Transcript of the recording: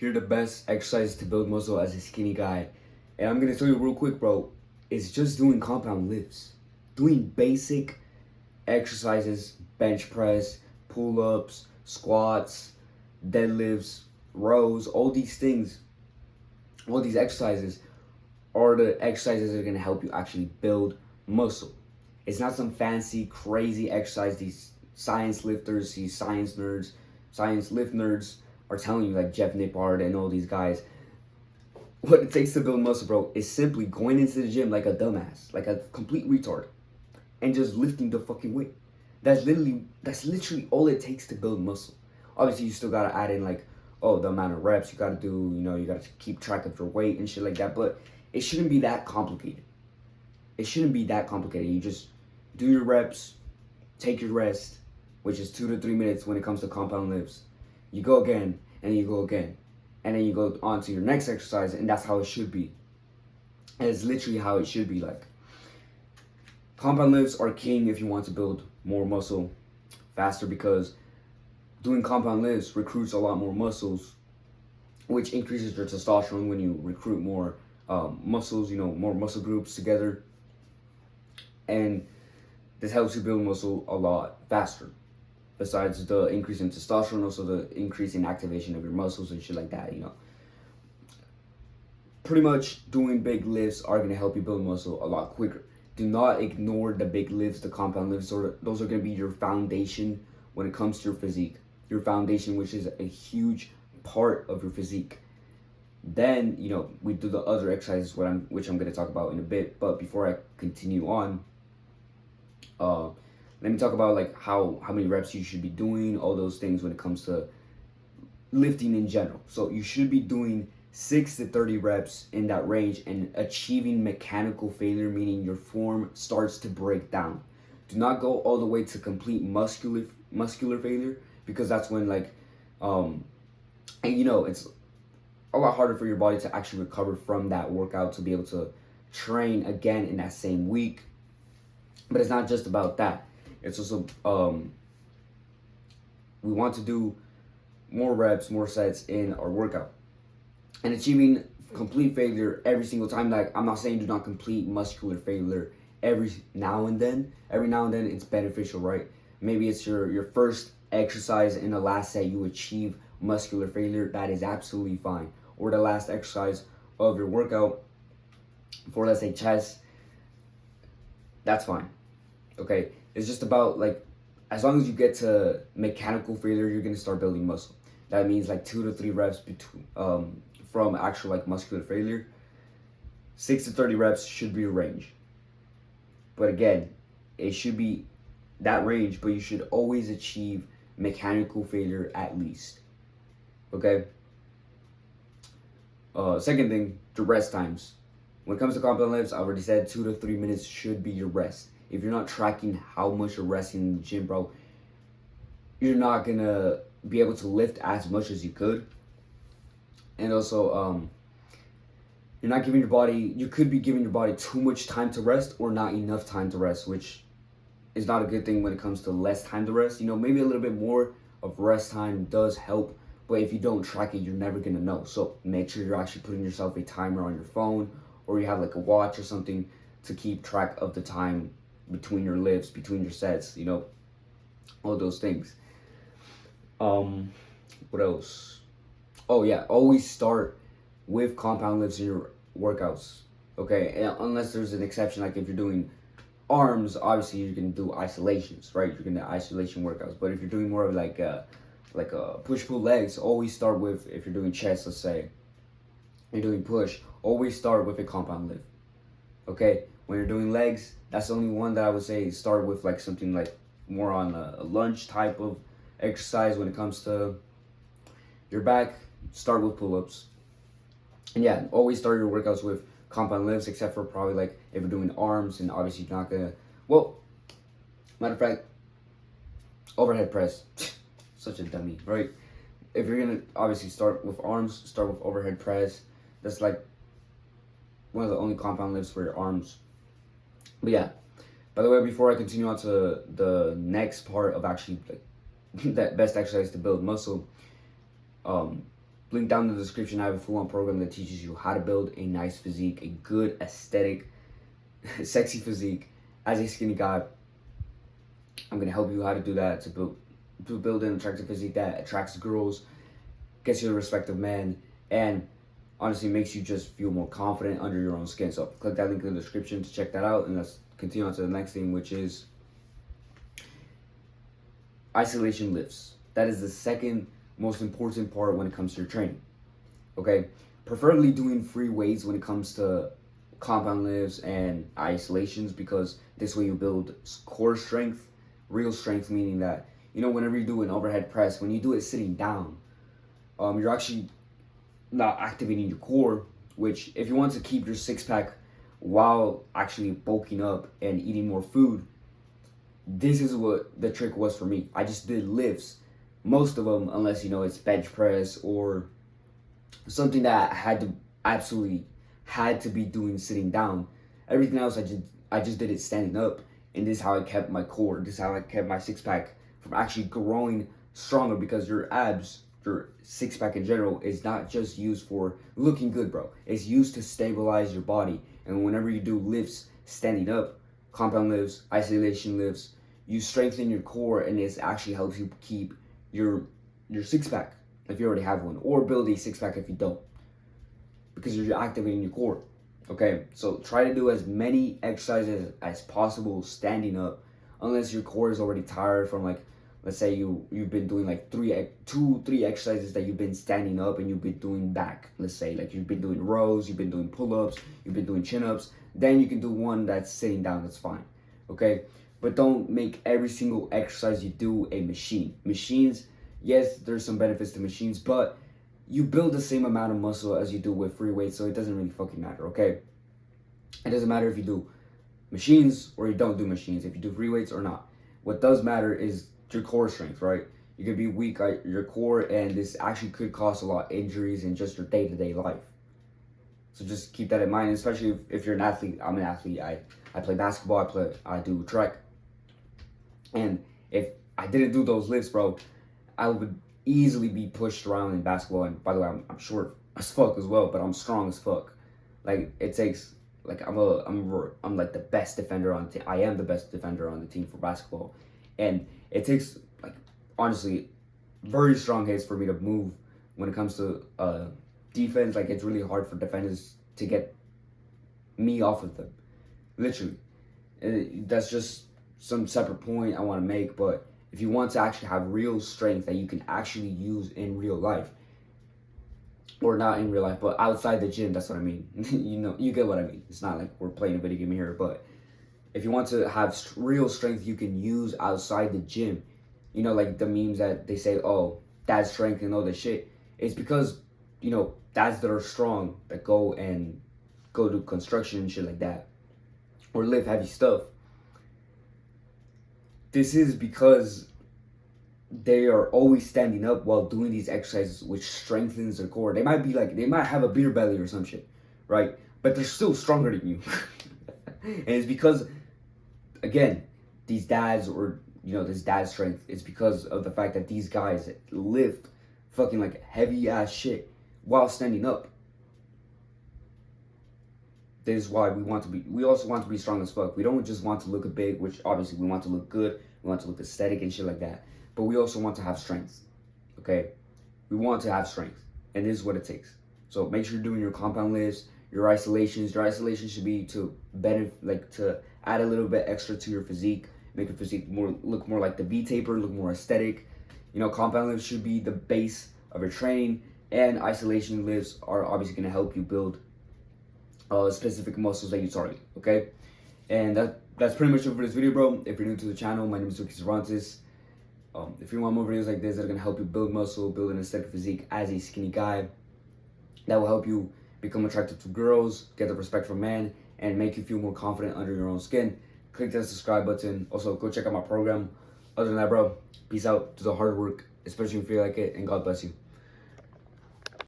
Here are the best exercises to build muscle as a skinny guy. And I'm gonna tell you real quick, bro. It's just doing compound lifts. Doing basic exercises, bench press, pull ups, squats, deadlifts, rows, all these things, all these exercises are the exercises that are gonna help you actually build muscle. It's not some fancy, crazy exercise these science lifters, these science nerds, science lift nerds are telling you, like Jeff Nippard and all these guys. What it takes to build muscle, bro, is simply going into the gym like a dumbass, like a complete retard, and just lifting the fucking weight. That's literally all it takes to build muscle. Obviously, you still gotta add in like, oh, the amount of reps you gotta do. You gotta keep track of your weight and shit like that. But it shouldn't be that complicated. It shouldn't be that complicated. You just do your reps, take your rest, which is 2 to 3 minutes when it comes to compound lifts. You go again, and then you go again, and then you go on to your next exercise, and that's how it should be. And it's literally how it should be. Like, compound lifts are king if you want to build more muscle faster, because doing compound lifts recruits a lot more muscles, which increases your testosterone when you recruit more muscles, more muscle groups together. And this helps you build muscle a lot faster. Besides the increase in testosterone, also the increase in activation of your muscles and shit like that. Pretty much doing big lifts are going to help you build muscle a lot quicker. Do not ignore the big lifts, the compound lifts. Those are going to be your foundation when it comes to your physique. Your foundation, which is a huge part of your physique. Then, we do the other exercises, which I'm going to talk about in a bit. But before I continue on, let me talk about like how many reps you should be doing, all those things when it comes to lifting in general. So you should be doing 6 to 30 reps in that range and achieving mechanical failure, meaning your form starts to break down. Do not go all the way to complete muscular failure, because that's when it's a lot harder for your body to actually recover from that workout to be able to train again in that same week. But it's not just about that. It's also we want to do more reps, more sets in our workout, and achieving complete failure every single time. Like, I'm not saying do not complete muscular failure every now and then. Every now and then it's beneficial, right? Maybe it's your first exercise in the last set you achieve muscular failure. That is absolutely fine. Or the last exercise of your workout for, let's say, chest. That's fine. Okay, it's just about like, as long as you get to mechanical failure, you're gonna start building muscle. That means like 2 to 3 reps between from actual like muscular failure. 6 to 30 reps should be your range. But again, it should be that range, but you should always achieve mechanical failure at least. Okay. Second thing, the rest times. When it comes to compound lifts, I already said 2 to 3 minutes should be your rest. If you're not tracking how much you're resting in the gym, bro, you're not gonna be able to lift as much as you could. And also, you're not giving your body, you could be giving your body too much time to rest or not enough time to rest, which is not a good thing when it comes to less time to rest. Maybe a little bit more of rest time does help, but if you don't track it, you're never gonna know. So make sure you're actually putting yourself a timer on your phone, or you have like a watch or something to keep track of the time between your lifts, between your sets, all those things. What else? Oh yeah, always start with compound lifts in your workouts. Okay, and unless there's an exception, like if you're doing arms, obviously you're gonna do isolations, right? You're gonna isolation workouts. But if you're doing more of like a push pull legs, always start with, if you're doing chest, let's say, you're doing push, always start with a compound lift. Okay, when you're doing legs, that's the only one that I would say start with, like something like more on a lunge type of exercise. When it comes to your back, start with pull-ups. And yeah, always start your workouts with compound lifts, except for probably like if you're doing arms, and obviously you're not gonna, well, matter of fact, overhead press. Such a dummy, right? If you're gonna obviously start with arms, start with overhead press. That's like one of the only compound lifts for your arms. But yeah, by the way, before I continue on to the next part of actually like that best exercise to build muscle, link down in the description. I have a full-on program that teaches you how to build a nice physique, a good aesthetic, sexy physique as a skinny guy. I'm gonna help you how to do that, to build an attractive physique that attracts girls, gets you the respect of men, and honestly makes you just feel more confident under your own skin. So click that link in the description to check that out, and let's continue on to the next thing, which is isolation lifts. That is the second most important part when it comes to your training. Okay, preferably doing free weights when it comes to compound lifts and isolations, because this way you build core strength, real strength, meaning that, you know, whenever you do an overhead press, when you do it sitting down, you're actually not activating your core, which if you want to keep your six-pack while actually bulking up and eating more food, this is what the trick was for me. I just did lifts, most of them, unless, you know, it's bench press or something that absolutely had to be doing sitting down. Everything else I just did it standing up, and this is how I kept my core. This is how I kept my six-pack from actually growing stronger, because your abs, your six-pack in general, is not just used for looking good, bro. It's used to stabilize your body. And whenever you do lifts standing up, compound lifts, isolation lifts, you strengthen your core, and this actually helps you keep your six-pack if you already have one, or build a six-pack if you don't, because you're activating your core. Okay, so try to do as many exercises as possible standing up, unless your core is already tired from, like, let's say you've been doing like three exercises that you've been standing up, and you've been doing back. Let's say like you've been doing rows, you've been doing pull-ups, you've been doing chin-ups. Then you can do one that's sitting down. That's fine. Okay, but don't make every single exercise you do a machine. Machines, yes, there's some benefits to machines, but you build the same amount of muscle as you do with free weights, so it doesn't really fucking matter. Okay, it doesn't matter if you do machines or you don't do machines, if you do free weights or not. What does matter is your core strength, right? You could be weak at your core, and this actually could cause a lot of injuries in just your day-to-day life. So just keep that in mind, especially if you're an athlete. I'm an athlete. I play basketball. I do track. And if I didn't do those lifts, bro, I would easily be pushed around in basketball. And by the way, I'm short as fuck as well, but I'm strong as fuck. Like, it takes, like, I'm like the best defender on the team. I am the best defender on the team for basketball. And it takes, like, honestly, very strong hits for me to move when it comes to defense. Like, it's really hard for defenders to get me off of them, literally. That's just some separate point I want to make. But if you want to actually have real strength that you can actually use in real life, or not in real life, but outside the gym, that's what I mean. You know, you get what I mean. It's not like we're playing a video game here, but if you want to have real strength you can use outside the gym, you know, like the memes that they say, oh, dad's strength and all this shit, it's because, you know, dads that are strong, that go to construction and shit like that, or lift heavy stuff, this is because they are always standing up while doing these exercises, which strengthens their core. They might have a beer belly or some shit, right? But they're still stronger than you. And it's because, again, these dads, or, you know, this dad strength, is because of the fact that these guys lift fucking like heavy ass shit while standing up. This is why we also want to be strong as fuck. We don't just want to look big, which obviously we want to look good, we want to look aesthetic and shit like that, but we also want to have strength. Okay, we want to have strength, and this is what it takes. So make sure you're doing your compound lifts, your isolations. Your isolations should be to to add a little bit extra to your physique, make your physique look more like the V-taper, look more aesthetic. You know, compound lifts should be the base of your training, and isolation lifts are obviously going to help you build specific muscles that you target. Okay, and that's pretty much it for this video, bro. If you're new to the channel, my name is Ricky Cervantes. If you want more videos like this that are going to help you build muscle, build an aesthetic physique as a skinny guy, that will help you become attractive to girls, get the respect from men, and make you feel more confident under your own skin, click that subscribe button. Also, go check out my program. Other than that, bro, peace out. Do the hard work, especially if you feel like it, and God bless you.